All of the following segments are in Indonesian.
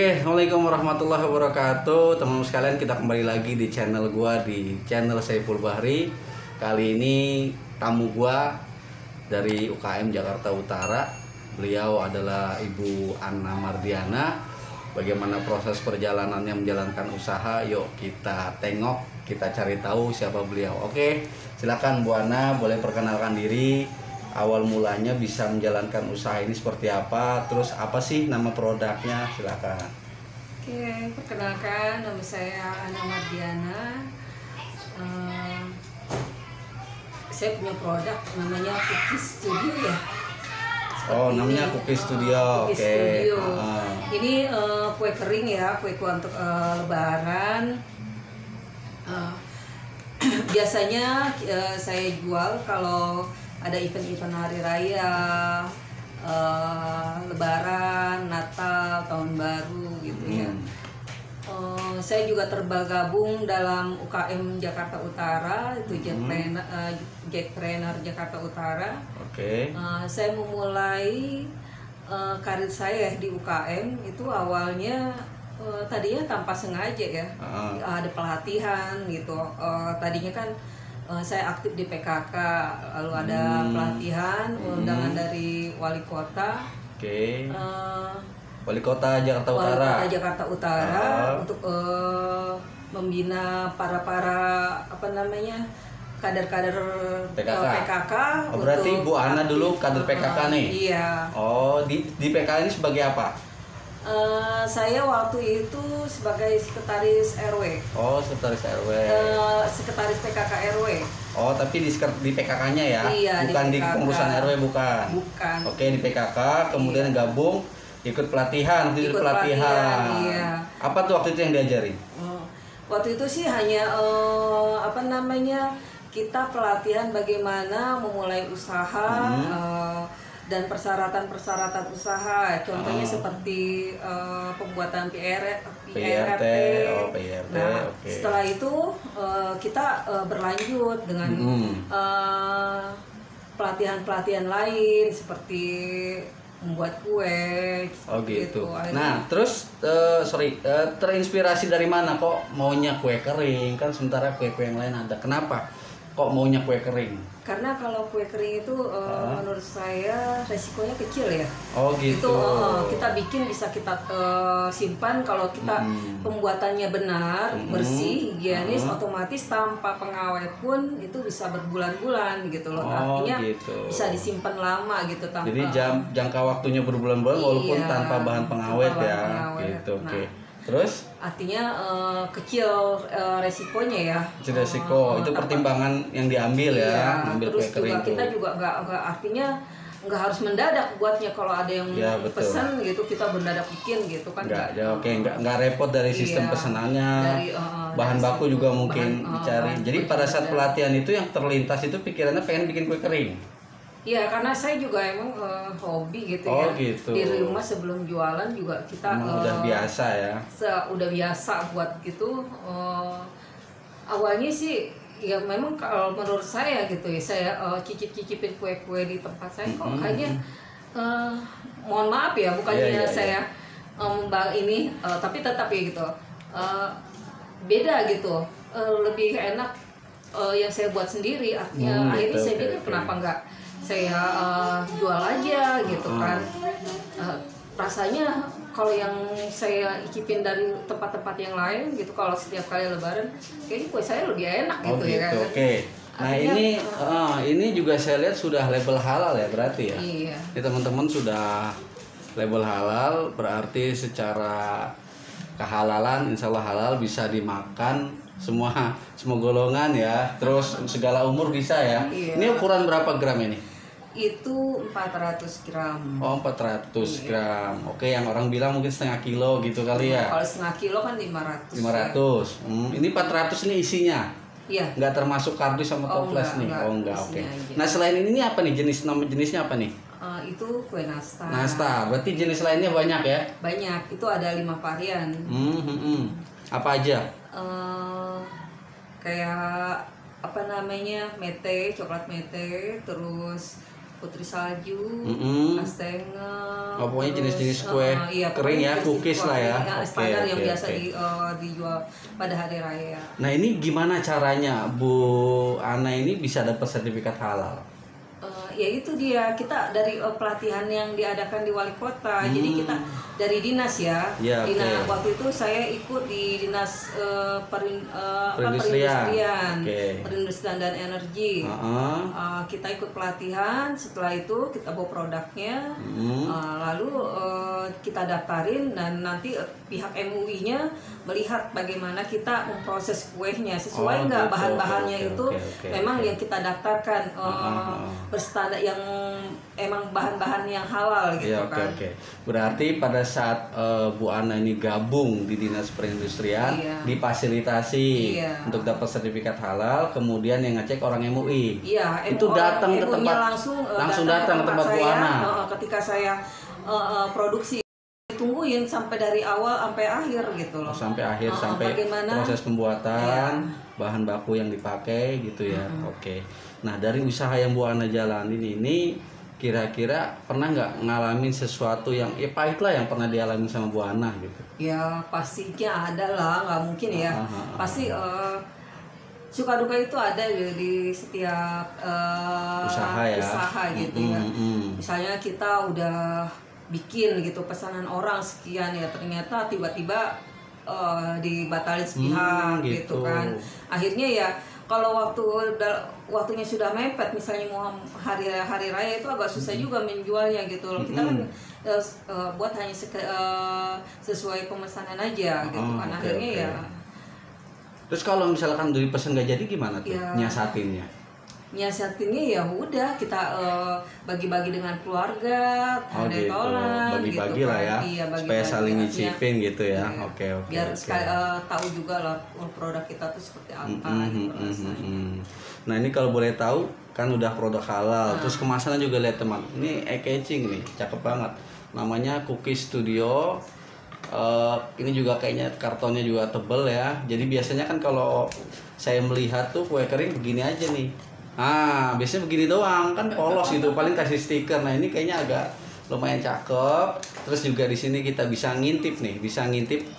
Oke, Assalamualaikum warahmatullahi wabarakatuh. Teman-teman sekalian, kita kembali lagi di channel gua, di channel Saiful Bahri. Kali ini tamu gua dari UKM Jakarta Utara. Beliau adalah Ibu Anna Mardiana. Bagaimana proses perjalanannya menjalankan usaha? Yuk kita tengok, kita cari tahu siapa beliau. Oke, silakan Bu Anna, boleh perkenalkan diri. Awal mulanya bisa menjalankan usaha ini seperti apa, terus apa sih nama produknya, silakan. Oke, perkenalkan, nama saya Anna Mardiana. Saya punya produk namanya Cookies Studio ya. Oh, namanya Cookies Studio. Cookies Oke. Studio. Ini kue kering ya, kue untuk Lebaran. Biasanya saya jual kalau ada event-event hari raya, Lebaran, Natal, Tahun Baru gitu ya. Saya juga tergabung dalam UKM Jakarta Utara, itu Jetpreneur Jakarta Utara. Oke. Saya memulai karir saya di UKM itu awalnya tadinya tanpa sengaja ya. Ada pelatihan gitu. Tadinya kan saya aktif di PKK, lalu ada pelatihan, undangan dari wali kota. Oke. Wali Kota Jakarta Utara. Wali Kota Jakarta Utara untuk membina para kader-kader PKK. Oh, berarti Bu Anna dulu kader PKK nih? Iya. Oh, di PKK ini sebagai apa? Saya waktu itu sebagai sekretaris RW. Oh, sekretaris RW. Sekretaris PKK RW. Oh, tapi di PKK-nya ya? Iya, bukan di kepengurusan RW, bukan? Bukan. Oke, di PKK, kemudian gabung, ikut pelatihan, Iya. Apa tuh waktu itu yang diajarin? Waktu itu sih hanya kita pelatihan bagaimana memulai usaha. Dan persyaratan-persyaratan usaha, contohnya seperti pembuatan PRT. Nah, okay. Setelah itu kita berlanjut dengan pelatihan-pelatihan lain seperti membuat kue. Oh gitu. Akhirnya, nah, terus terinspirasi dari mana kok maunya kue kering? Kan sementara kue-kue yang lain ada. Kenapa kok maunya kue kering? Karena kalau kue kering itu menurut saya resikonya kecil ya. Oh gitu. Itu kita bikin bisa kita simpan kalau kita pembuatannya benar, bersih, higienis, otomatis tanpa pengawet pun itu bisa berbulan-bulan gitu loh. Artinya gitu. bisa disimpan lama gitu tanpa. Jadi jangka waktunya berbulan-bulan walaupun tanpa bahan pengawet ya. Gitu. Nah, oke. Terus? Artinya kecil resikonya ya. Kecil resiko itu pertimbangan yang diambil ya. Ambil terus kue kering juga kita juga nggak artinya nggak harus mendadak buatnya kalau ada yang pesan gitu kita mendadak bikin gitu kan. Nggak repot dari sistem pesanannya. Bahan baku juga mungkin dicari. Jadi pada saat pelatihan itu yang terlintas itu pikirannya pengen bikin kue kering. Iya, karena saya juga emang hobi gitu ya. Gitu. Di rumah sebelum jualan juga kita udah biasa ya. Udah biasa buat gitu. Awalnya sih ya memang kalau menurut saya gitu ya, saya cicipin kue-kue di tempat saya kok kayaknya mohon maaf ya, bukannya saya ini tapi tetap ya gitu. Beda gitu. Lebih enak yang saya buat sendiri. Artinya akhirnya saya pikir kenapa enggak saya jual aja gitu kan. Rasanya kalau yang saya icipin dari tempat-tempat yang lain gitu, kalau setiap kali Lebaran kayaknya kue saya lebih enak gitu ya kan. Oke. Nah, ini juga saya lihat sudah label halal ya berarti ya. Iya. Ini teman-teman sudah label halal, berarti secara kehalalan insya Allah halal, bisa dimakan semua golongan ya. Terus segala umur bisa ya. Iya. Ini ukuran berapa gram ini? Itu 400 gram. Oh, 400 gram. Oke, yang orang bilang mungkin setengah kilo gitu kali ya. Kalau setengah kilo kan 500. 500. Ini 400 ini isinya. Iya. Nggak termasuk kardus sama toples nih. Oke. Nah, selain ini apa nih nama jenisnya apa nih? Itu kue nastar. Nastar. Berarti jenis lainnya banyak ya? Banyak. Itu ada 5 varian. Apa aja? Kayak mete, coklat mete, terus putri salju, kastengel. Oh, pokoknya jenis-jenis kue iya, kering ya, jenis cookies lah ya. Standar yang biasa dijual pada hari raya. Nah, ini gimana caranya Bu Ana ini bisa dapat sertifikat halal? Ya itu dia, kita dari pelatihan yang diadakan di wali kota. Jadi kita dari dinas ya. Dinas waktu itu saya ikut di dinas perindustrian, perindustrian dan energi. Kita ikut pelatihan, setelah itu kita bawa produknya, lalu kita daftarin dan nanti pihak MUI-nya melihat bagaimana kita memproses kuenya sesuai nggak bahan-bahannya itu memang yang kita daftarkan berstandar yang emang bahan-bahan yang halal gitu kan. Berarti pada saat Bu Ana ini gabung di dinas perindustrian, difasilitasi untuk dapat sertifikat halal, kemudian yang ngecek orang MUI. Itu datang ke tempat langsung datang ke tempat Bu Ana. Ketika saya produksi tungguin sampai dari awal sampai akhir gitu loh. Sampai akhir, sampai proses pembuatan, bahan baku yang dipakai gitu ya. Nah, dari usaha yang Bu Ana jalanin ini, kira-kira pernah nggak ngalamin sesuatu yang pahit lah yang pernah dialami sama Bu Ana gitu? Ya pastinya ada lah, nggak mungkin ya. Pasti suka duka itu ada di setiap usaha gitu ya. Misalnya kita udah bikin gitu pesanan orang sekian ya, ternyata tiba-tiba dibatalin sepihak gitu kan. Akhirnya ya kalau waktunya sudah mepet, misalnya mau hari raya itu agak susah juga menjualnya gitu loh. Kita kan buat hanya sesuai pemesanan aja gitu kan. Akhirnya ya. Terus kalau misalkan dari pesan nggak jadi gimana tuh nyiasatinnya? Nyiasatinnya ya udah kita bagi-bagi dengan keluarga, tanda tolak bagi-bagi gitu lah ya, supaya saling nyicipin gitu ya. Biar tahu juga lah produk kita tuh seperti apa gitu rasanya. Nah, ini kalau boleh tahu kan udah produk halal, terus kemasannya juga lihat teman, ini packaging nih, cakep banget, namanya Cookies Studio. Ini juga kayaknya kartonnya juga tebel ya, jadi biasanya kan kalau saya melihat tuh kue kering begini aja nih. Biasanya begini doang kan, polos gitu, paling kasih stiker. Nah, ini kayaknya agak lumayan cakep. Terus juga di sini kita bisa ngintip nih,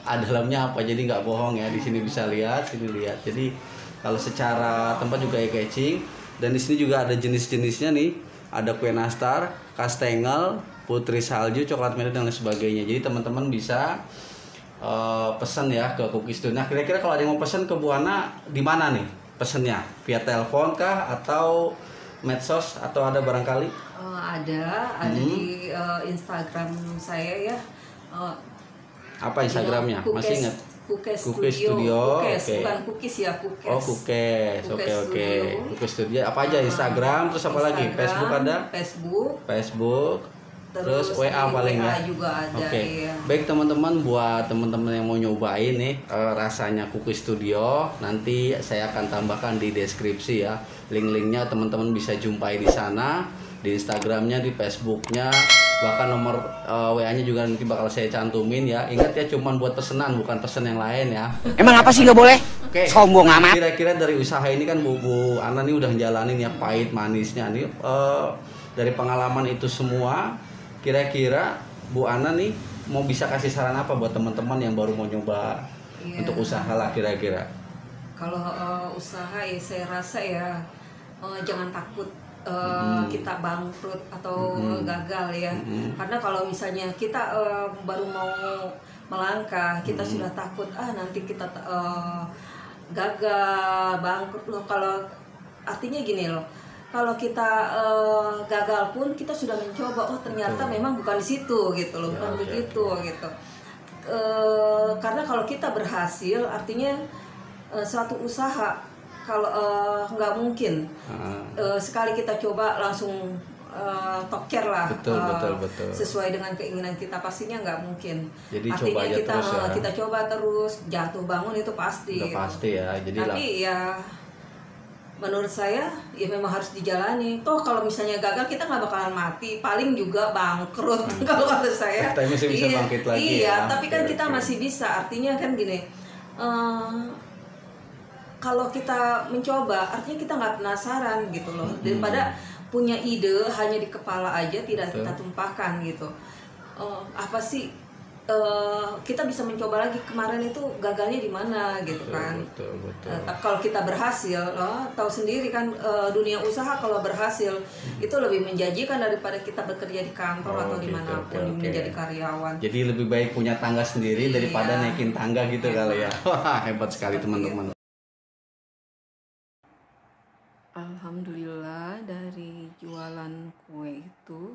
dalamnya apa. Jadi nggak bohong ya, di sini bisa lihat, sini lihat. Jadi kalau secara tempat juga catching. Dan di sini juga ada jenis-jenisnya nih, ada kue nastar, kastengel, putri salju, coklat merah dan lain sebagainya. Jadi teman-teman bisa pesan ya ke Cookies Studio. Nah, kira-kira kalau ada yang mau pesan ke Bu Ana di mana nih pesennya? Via telepon kah atau medsos atau ada barangkali? Ada di Instagram saya ya. Apa Instagramnya? Masih ingat? Cookies Studio. Bukan cookies ya, Cookies. Oh, Cookies. Oke. Cookies Studio. Apa aja? Instagram, terus apa lagi? Facebook ada? Facebook. Terus WA paling ya. Juga ada. Iya. Baik teman-teman, buat teman-teman yang mau nyobain nih rasanya Cookies Studio, nanti saya akan tambahkan di deskripsi ya. Link-linknya teman-teman bisa jumpai di sana, di Instagramnya, di Facebooknya, bahkan nomor WA-nya juga nanti bakal saya cantumin ya. Ingat ya, cuman buat pesanan, bukan pesan yang lain ya. Emang apa sih nggak boleh? Sombong amat. Kira-kira dari usaha ini kan Bu Ana nih udah jalanin ya pahit manisnya nih. Dari pengalaman itu semua, kira-kira Bu Ana nih mau bisa kasih saran apa buat teman-teman yang baru mau nyoba untuk usaha lah kira-kira? Kalau usaha ya saya rasa ya jangan takut kita bangkrut atau gagal ya. Karena kalau misalnya kita baru mau melangkah, kita sudah takut nanti kita gagal, bangkrut loh. Kalau artinya gini loh, kalau kita gagal pun kita sudah mencoba, ternyata memang bukan di situ gitu loh, bukan begitu gitu. Karena kalau kita berhasil, artinya suatu usaha kalau nggak mungkin sekali kita coba langsung toker lah. Betul. Sesuai dengan keinginan kita, pastinya nggak mungkin. Jadi artinya coba aja kita terus ya. Kita coba terus, jatuh bangun itu pasti. Udah pasti ya. Jadi tapi ya menurut saya ya memang harus dijalani. Toh kalau misalnya gagal kita nggak bakalan mati, paling juga bangkrut kalau kata saya. Tapi masih bisa bangkit lagi ya. Tapi kan kita masih bisa. Artinya kan gini, kalau kita mencoba, artinya kita nggak penasaran gitu loh. Daripada punya ide hanya di kepala aja, tidak Betul. kita tumpahkan gitu. Apa sih kita bisa mencoba lagi, kemarin itu gagalnya di mana gitu kan. Betul. Kalau kita berhasil, tahu sendiri kan, dunia usaha kalau berhasil itu lebih menjanjikan daripada kita bekerja di kantor atau gitu, dimanapun oke. menjadi karyawan. Jadi lebih baik punya tangga sendiri daripada Iya. naikin tangga gitu kali ya. Wah, hebat sekali teman-teman. Alhamdulillah, dari jualan kue itu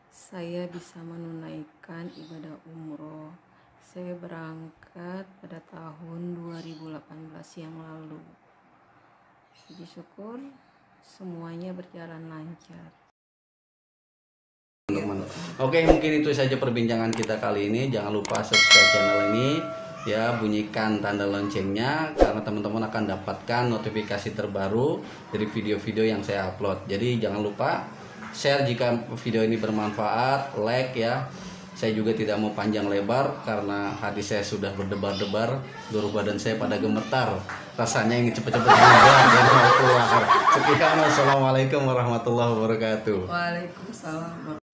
saya bisa menunaikan ibadah umroh. Saya berangkat pada tahun 2018 yang lalu. Puji syukur semuanya berjalan lancar. Teman-teman. Oke, mungkin itu saja perbincangan kita kali ini. Jangan lupa subscribe channel ini ya, bunyikan tanda loncengnya karena teman-teman akan dapatkan notifikasi terbaru dari video-video yang saya upload. Jadi jangan lupa share jika video ini bermanfaat, like ya. Saya juga tidak mau panjang lebar karena hati saya sudah berdebar-debar, seluruh badan saya pada gemetar. Rasanya ingin cepet-cepet bubar dan mau keluar. Sekian, wassalamualaikum warahmatullahi wabarakatuh. Waalaikumsalam.